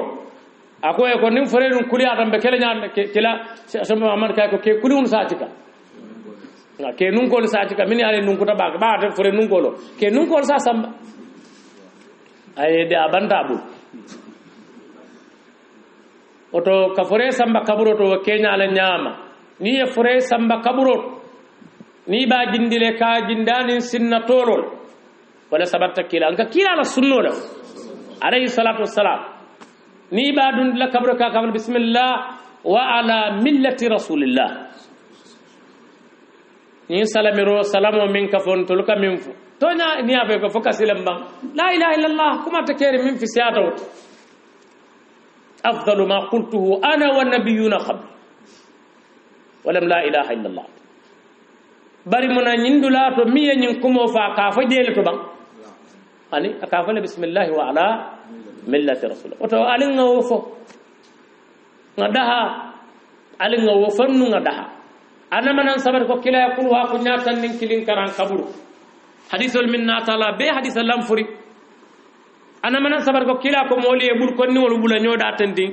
ako e ko nim furelun kuli atam be kele nyaande kila sama amman kay ko ke kulun saatika ke nun ko saatika min ale nun ko tabaka ba ta fure nun ko lo ke nun ko sa samba ay de abanta bu oto ka fure samba kaburo to kenya ala nyama ni e fure samba kaburo ni ba jindile ka jindani sinna tolol wala sabatta kila anka kila la sunno la alayhi salatu wassalam ni ba dun la kabro ka kabal bismillah wa ala millati rasulillah ni salamiro salamo min ka fon to luka min fu tonya ni abe ko foka silam bang la ilaha illallah kuma ta kere min fi siyatawt afdalu ma qultuhu ana wan nabiyuna qabl walam la ilaha illallah bari mona nyindula to miye nyin kumo fa ka fa jele to bang ani akafala bismillah wa ala millati rasul oto alinga wofo ngadaha alinga wofannu ngadaha ana manan sabar ko kila yakul wa kunya tan nin kilin karan kaburu hadithul minna taala be hadithal lamfuri ana manan sabar ko kila ko moli e bul konni wol bula nyoda tandi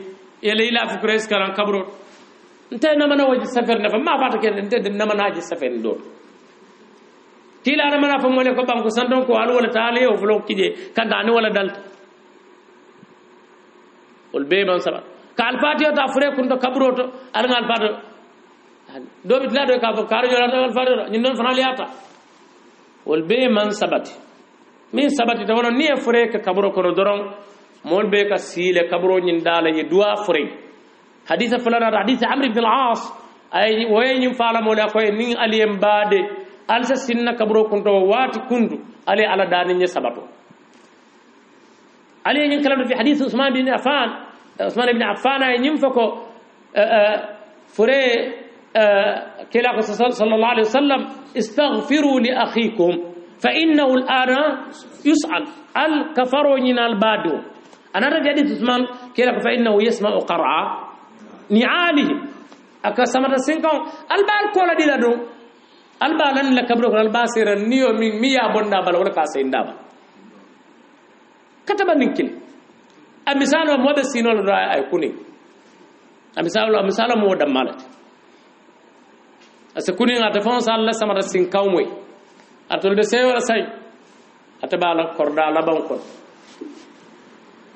e layla fu kres karan kaburu nte na mana waji safar na fa ma fata ken nte na mana waji safar do kila na mana fa mole ko banko sandon ko al wala taale o flo kije kanda ni wala dalta ol be man sabar ka al fatiha ta fure kun to kabroto al ngal fatiha do bit la do ka ko kar jora al fatiha ni non fana liata ol be man sabati min sabati to wono ni e fure ka kabro ko doron mol be ka sile kabro nyin dala ye dua fure hadith fulana hadith amr ibn al-aas ay wayin fala mola ko ni aliyem bade alsa sinna kabro kunto wati kundu ali ala dani nye sabato ali nyin kala fi hadith usman ibn affan ay nyim fako fure kila ko sallallahu alaihi wasallam istaghfiru li akhikum fa innahu al'ana yus'al al kafaru min al badu ana rajadi usman kila ko fa innahu yasma'u qar'a ni'alihi aka samata sinkan al bal ko la dila do al balan la kabro al basira niyo min miya bonda bal wala ka sayinda ba kataba ninkil a misalo mo be sinol do ay kuni a misalo mo dammalati asa kuni ngata fon sa Allah samata sinkan moy atol be sewara say atabala korda la ban ko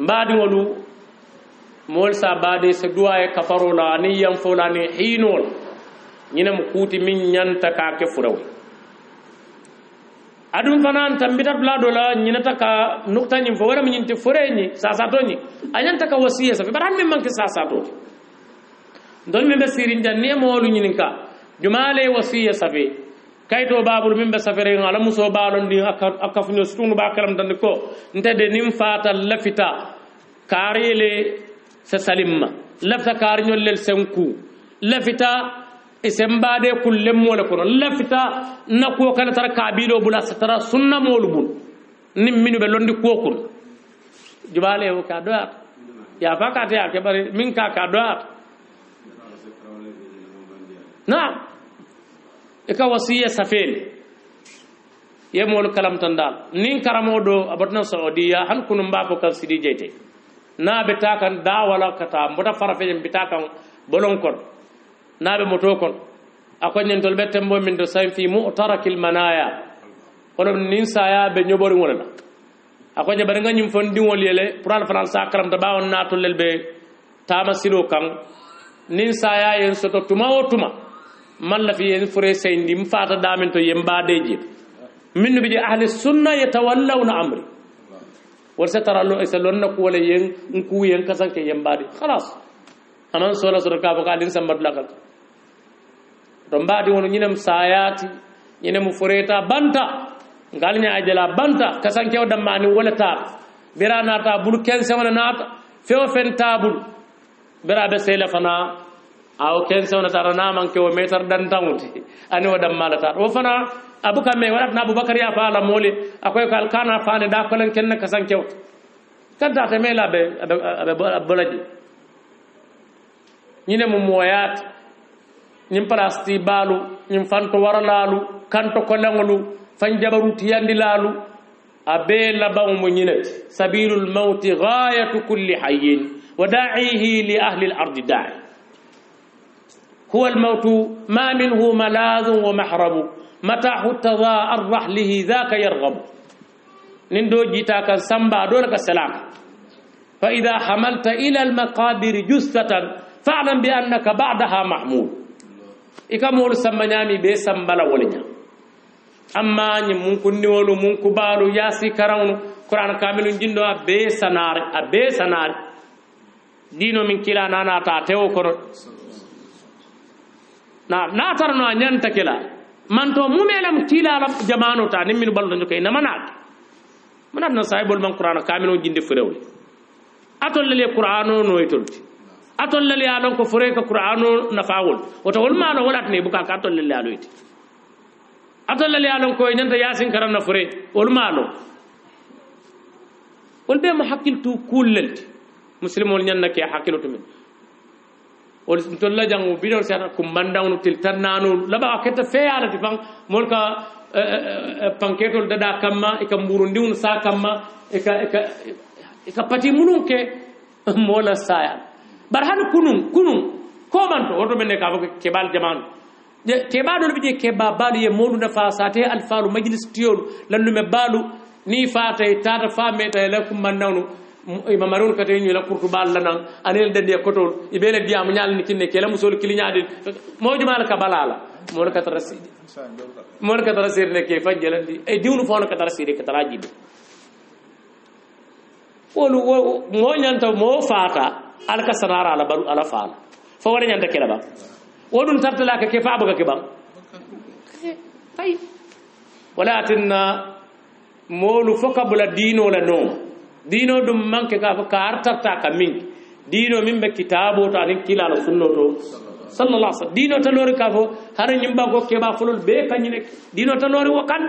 mbadi wolu mol sa bade se duwaye kafarola ni yam folani hinol ñine mo kuti min ñanta ka ke furaw adum fanan tambita blado la ñinata ka nukta ñim fo wara mi ñinti fureñi sasato ñi añanta ka wasiya sa baran mi manke sasato don mi be sirin janni molu ñininka jumale wasiya sa fe kayto babul min be safere ngala muso balon di akafunyo stunu ba karam tan ko ntede nim fatal lafita karele sa salimma lafta karñol lel senku lafita isembade kullem mola kono lafita nako kala tara kabilo bula satara sunna molu bul nim minu be londi kokul jubale o ka doat ya fakate ya ke bari min ka doat na e ka wasiya safel ye molu kalam tan dal nin karamodo abatna saudiya han kunum ba ko kal sidi jeyte na be takan dawala kata mbota farafe be takan bolon kon na be moto kon akon nyentol be tembo min do say fi mu'tarakil manaya kono nin saya be nyobori wala akon je bari nga nyim fon diwol yele pour al france akram da bawon natul lel be tama silo kan nin saya yen soto tuma o tuma man la fi yen fure sayndi mfata damen to yembadeji minnu bi ahli sunna yatawallawna amri warsa tara lo esalon nak wala yen nku yen kasanke yembadi khalas aman sola sura ka baka din sambat lakal to mbadi wono nyinem sayati nyinem fureta banta ngalnya ajala banta kasanke o damani wala ta birana ta bul kense wala nata feo fen tabul birabe sele fana aw kense wala tara naman ke o metar dan tawti ani o damala ta o fana abuka me warat na abubakar ya faala mole akoy kal kana faane da ko len ken kasan kewt kanta te mela be bolaji ñine mo moyat ñim plasti balu ñim fanto waralalu kanto ko langolu fan jabaru tiyandi lalu abe labaw mo ñinati sabilul maut ghayatu kulli hayyin wa da'ihi li ahli al-ard da'i huwa al-maut ma minhu maladh wa mahrabu متاع التضاء الرحله ذاك يرغب نندو جيتا كان سامبا دولك السلام فإذا حملت إلى المقابر جثة فاعلم بأنك بعدها محمول إكامول سمنامي بي سامبلا ولنيا أما ممكن نولو ممكن بالو ياسي كراون قرآن كامل جندو أبي سنار دينو من كلا نانا تاتيو كرو ناترنا نيانتا كلا manto mumelam kilala jamano ta nimmin baldo nyokay na manat na saybol man qur'an kamilo jinde furewle atol le qur'ano no yitolti atol le yalon ko fure ka qur'ano nafawol woto wol malo walat ne buka ka atol le yalo yiti atol le yalon ko nyanta yasin karam na fure wol malo wol be mo hakiltu kullelti muslimol nyanna ke hakiltu min wol tolla jangu bidol sata kum bandawnu til tannanu laba aketa feyala ti fang molka panketol dada kamma e kam buru ndiwun sa kamma e ka pati munun ke mola saya barhan kunun ko man to oto benne ka ko kebal jamanu kebal do bije kebal ye modu na fa sate alfalu majlis tiyol lannu me balu ni fata tata fameta lakum bandawnu ima marun kate ñu la kurtubal la nan anel dende kotol ibele diam ñal ni kinne kela musol kiliñaade moju mal ka balala mo ka tarasir ne ke fajjalandi ay diwnu fono ka tarasir ka tarajibe wolu mo ñanta mo fata al ka sanara ala baru ala faala fo wala ñanta kela ba wodun tartala ka ke fa baga ke ba ay wala tinna molu fokabula dino la no dino dum manke ka fa kartarta ka min dino min be kitabo to anin kila la sunno to sallallahu alaihi wasallam dino talori ka fo hara nyimba go keba fulol be kanyine dino talori wakan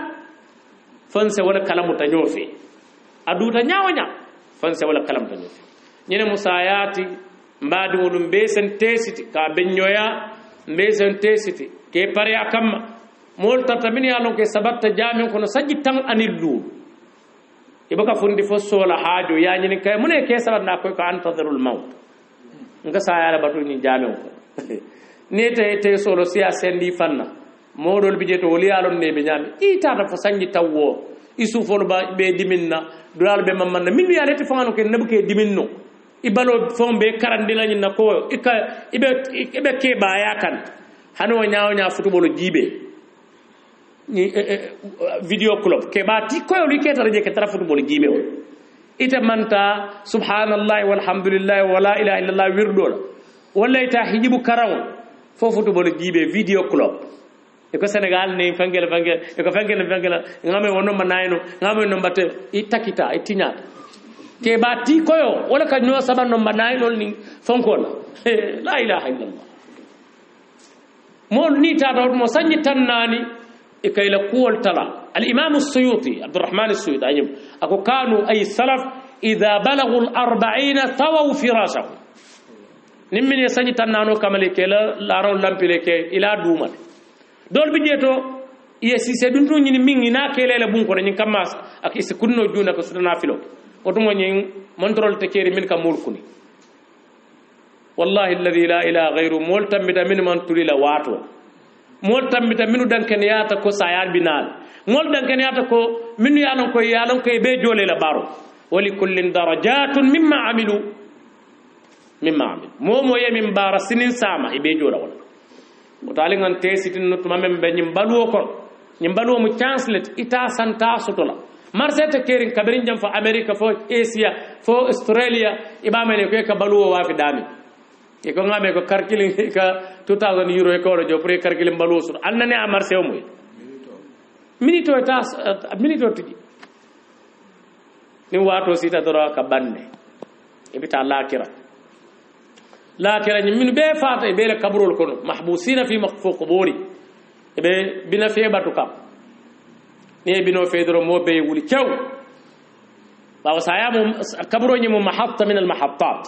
fanse wala kalamu tanyofi aduta nyawanya fanse wala kalamu tanyofi nyene musayati mbadi wolum be sen tesiti ka benyoya be sen tesiti ke pare akam mol tatamini alon ke sabatta jami kono saji tan anillu ibaka fundi fo sola haajo yañini kay mune ke sabat na koy ko antadhirul maut nga sayala batu ni jami ko ne te solo siya sendi fanna modol bi jeto woli alon ne be nyami ita ta fo sanji tawwo isufol ba be diminna dulal be mamman min wi alati fangano ke nabuke diminno ibalo fombe karandila ni nako ibe ke ba yakan hano nyaaw nya futubolo jibe ni video club ke ba ti ko li ke taraje ke tara futubolo jibe o ita manta subhanallahi walhamdulillah wala ilaha illallah wirdola wala ita hijibu karaw fo futubolo jibe video club e ko Senegal ne fangel e ko fangel ngame wono manayno ngame no mbatte itakita itinyata ke ba ti koyo wala ka nyo saban no manayno ni fonkola la ilaha illallah mol ni ta do mo sanyi tannani e kayla kuwol tala al imam as-suyuti abdurrahman as-suyuti ayim ako kanu ay salaf idha balagu al-40 tawaw firashahu nimmin sanyi tannano kamale kela laro lampile ke ila dumal dol bi jeto yesi se dun to nyini mingi na kelele bun ko ni kamas ak isi kunno juna ko sudana filo otumo nyin montrol te keri min ka mulkuni wallahi alladhi la ilaha ghayru mol tambita min man tulila wato mol tambita minu danken yata ko sayar binal mol danken yata ko minu yalon ko be jole la baro wali kullin darajatun mimma amilu momo yemin bara sinin sama e be jola wala mutali ngan tesitin no tuma membe nyim baluwo kon nyim baluwo mu chancellor ita santa sotola marsete kerin kabirin jam fo america fo asia fo australia ibamene ko ka baluwo wa fi dami e ko ngame ko karkilin ka 2000 euro e ko jo pre karkilin baluwo sur annane a marse o moy minito tigi ni wato sita dora ka bande e bita lakira la kera min be faata be la kabrol kono mahbusina fi maqfu quburi be bina fe batuka ne bino fe doro mo be wuli cew bawo saya mo kabro ni mo mahatta min al mahattat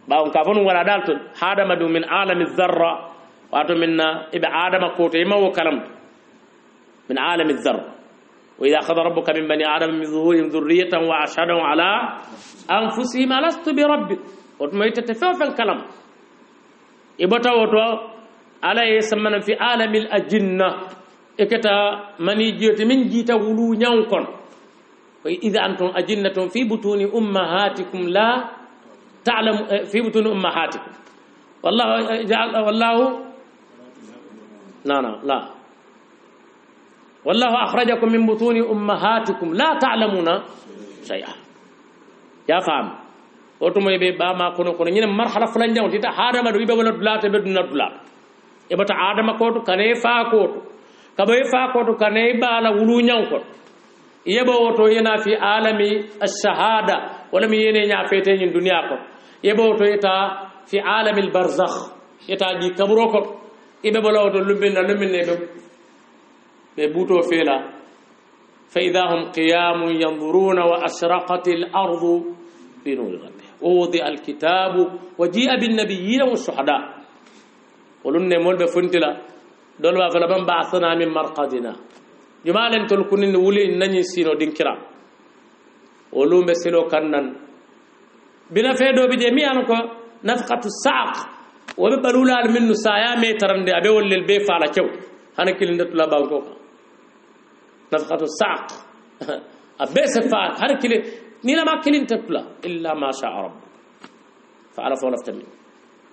bawo ka fonu wala dalto hadama du min alam al dharra wato minna ibe adama ko to yima wo kalam min alam al dharra wa idha akhadha rabbuka min bani adam min zuhurihim dhurriyatan wa ashhadu ala anfusihim alastu bi rabbik وتما يتتفاوفن كلام يبتا وتو على يسمنا في عالم الأجنة إكتا مني جيت من جيتا ولو نيونكون وإذا أنتم أجنة في بطون أمهاتكم لا تعلم في بطون أمهاتكم والله جعل والله لا والله أخرجكم من بطون أمهاتكم لا تعلمون شيئا يا فهم otumo be bama kono nyina marhala fulan jaw tita hadama do ibe wala dulata be dunna dulata e bata adama ko to kane fa ko to kabe fa ko to kane bala wulu nyaw ko yebo woto yana fi alami ash-shahada wala mi yene nya fete nyin dunya ko yebo woto eta fi alami al-barzakh eta di kabro ko ibe bala woto lumbina be buto fela fa idahum qiyamun yanzuruna wa asraqat al-ardu في نور ربها ووضع الكتاب وجيء بالنبيين والشهداء ولن مول بفنتلا دول فلا من بعثنا من مرقدنا جمالا تلكن ولي نني سينو دينكرا ولوم بسلو كنن بنا فيدو بجميع انكو نفقه الساق وببلولا من سايا مترند ابي ولل بي فالا كيو انا كلين دتلا بانكو نفقه الساق ابيس فال هر كلي نيلا ما كلين تطلا الا ما شاء رب فعرف ولفت من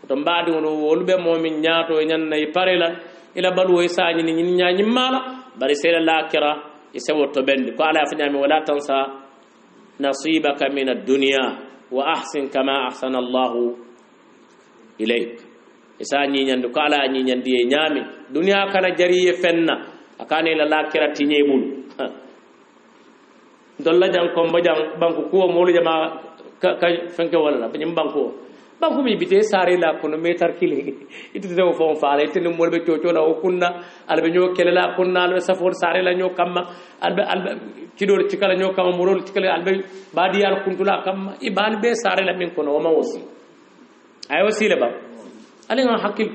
تم بعد ولب مؤمن نياتو نان ني بارلا الى بلو يساني ني نياني مالا بري سيل الاخره يسوت بند قال افنامي ولا تنسى نصيبك من الدنيا واحسن كما احسن الله اليك يساني نان قال ني نان دي نيامي دنيا كان جري فننا akane la lakira tinyebul dolla jang ko mbajang banku ko molu jama ka fanke wala banyim banko banko mi bite sare la kono metar kile itu do fon faale tin mo be coco la o kunna albe ñoo kele la kunna albe safor sare la ñoo kamma albe cidor cikala ñoo kamma murol cikala albe badi al kuntula kamma ibal be sare la min kono ma wosi ay wosi le ba ali nga hakil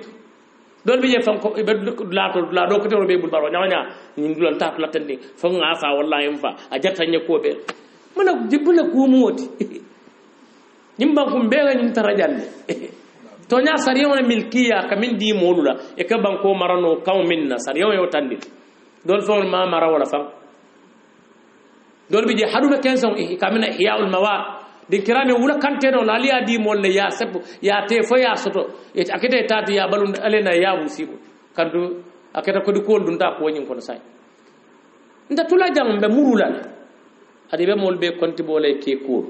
dol bi je fam ko be la do ko to be bul baro ñawña ñi dulon ta la tan ni fo nga fa wallahi fa a jatta ñe ko be mana jibula ko mu woti nimba kum bega ñin tarajalle to nya sariyo na milkiya kamin di molula e ka banko marano kaw minna sariyo yo tandi dol fon ma mara wala fam dol bi je haduna kenson kamina ihyaul mawad din kirame wula kante no laliya di molle ya sebu ya te fo ya soto e akete tati ya balun alena ya musibo kandu aketa ko di ko dun ta ko nyin kono say nda tula jam be murula adi be mol be konti bole ke ko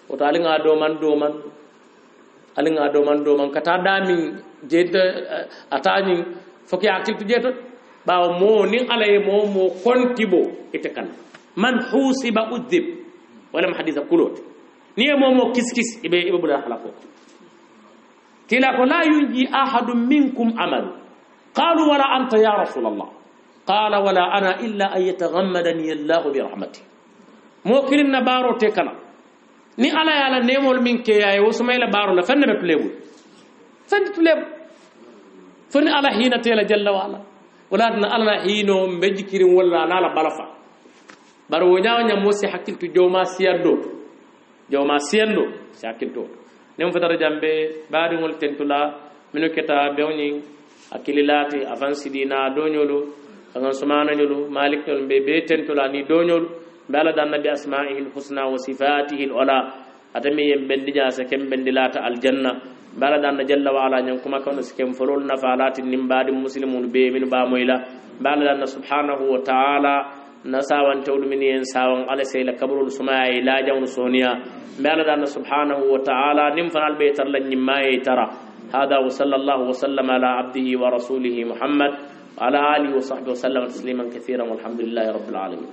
oto alinga doman kata damin jedda atani foki akiltu jeto bawo mo ni alaye mo kontibo itekan man husiba udhib wala haditha kulot ni mo kiskis ibe bula halako kila ko la yunji ahadun minkum amal qalu wala anta ya rasul allah qala wala ana illa an yataghammadani allah bi rahmatihi mo kilinna baro te kana ni ala yala nemol min ke yaay wo sumayla baro la fanne be tulebu fanni ala hina tela jalla wala wala na ala hino mbejikirin wala ala balafa baro wonya mosi hakiltu jawma siyando si hakiltu nem fatara jambe baadi ngol tentula mino keta bewni akililati avansi dina donyolo kan sumana nyolo malik ton be tentula ni donyolo bala dan nabi asma'ihil husna wa sifatihil ula atami yembendi jasa kembendi lata aljanna bala dan jalla wa ala nyam kuma kono sikem folol nafalati nimbadi muslimun be min ba moyla bala dan subhanahu wa ta'ala nasawan tawdu min yen sawan ala sayla kabrul sumay la jawnu soniya bala dan subhanahu wa ta'ala nim fanal be tar lan nyimay tara hada wa sallallahu wa sallama ala abdihi wa rasulihi muhammad wa ala alihi wa sahbihi wa sallama tasliman kathiran walhamdulillahi rabbil alamin.